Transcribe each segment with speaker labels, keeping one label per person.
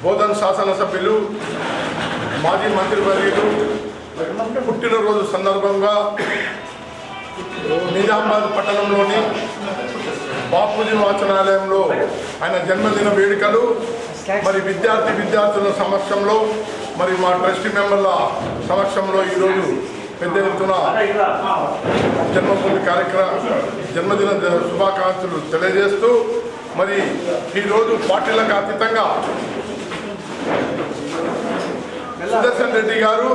Speaker 1: బోధన్ శాసనసభ్యులు మాజీ మంత్రివర్యులు పుట్టినరోజు సందర్భంగా నిజామాబాద్ పట్టణంలోని బాపూజీ వాచనాలయంలో ఆయన జన్మదిన వేడుకలు మరి విద్యార్థుల సమక్షంలో మరి మా ట్రస్టీ మెంబర్ల సమక్షంలో ఈరోజు పెద్ద ఎత్తున జన్మదిన శుభాకాంక్షలు తెలియజేస్తూ మరి ఈరోజు పార్టీలకు అతీతంగా సుదర్శన్ రెడ్డి గారు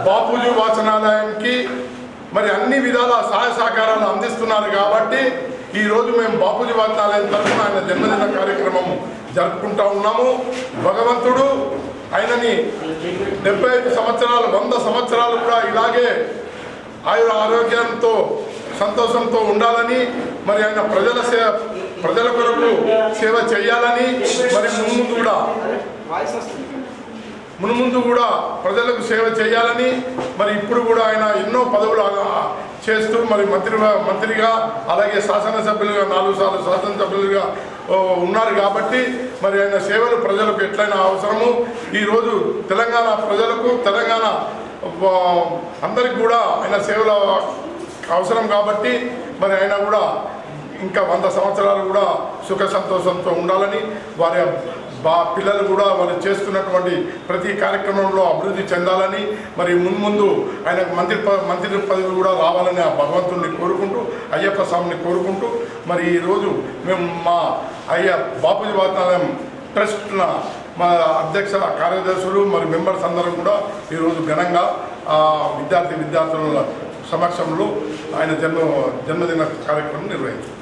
Speaker 1: బాపూజీ వాచనాలయానికి మరి అన్ని విధాల సహాయ సహకారాలు అందిస్తున్నారు కాబట్టి ఈరోజు మేము బాపూజీ వాచనాలయం తరఫున ఆయన జన్మదిన కార్యక్రమం జరుపుకుంటూ ఉన్నాము. భగవంతుడు ఆయనని 75 సంవత్సరాలు 100 సంవత్సరాలు కూడా ఇలాగే ఆరోగ్యంతో సంతోషంతో ఉండాలని మరి ఆయన ప్రజల కొరకు సేవ చేయాలని మరి మున్ముందు కూడా ప్రజలకు సేవ చేయాలని మరి ఇప్పుడు కూడా ఆయన ఎన్నో పదవులు చేస్తూ మరి మంత్రిగా అలాగే శాసనసభ్యులుగా 4 సార్లు శాసనసభ్యులుగా ఉన్నారు కాబట్టి మరి ఆయన సేవలు ప్రజలకు ఎట్లయినా అవసరము. ఈరోజు తెలంగాణ ప్రజలకు తెలంగాణ అందరికి కూడా ఆయన సేవలు అవసరం కాబట్టి మరి ఆయన కూడా ఇంకా 100 సంవత్సరాలు కూడా సుఖ సంతోషంతో ఉండాలని వారి పిల్లలు కూడా వాళ్ళు చేస్తున్నటువంటి ప్రతి కార్యక్రమంలో అభివృద్ధి చెందాలని మరి మున్ముందు ఆయనకు మంత్రి పదవి కూడా రావాలని ఆ భగవంతుడిని కోరుకుంటూ అయ్యప్ప స్వామిని కోరుకుంటూ మరి ఈరోజు మేము మా బాపూజీ వాచనాలయం ట్రస్ట్ మా అధ్యక్ష కార్యదర్శులు మరి మెంబర్స్ అందరం కూడా ఈరోజు ఘనంగా విద్యార్థుల సమక్షంలో ఆయన జన్మదిన కార్యక్రమం నిర్వహించారు.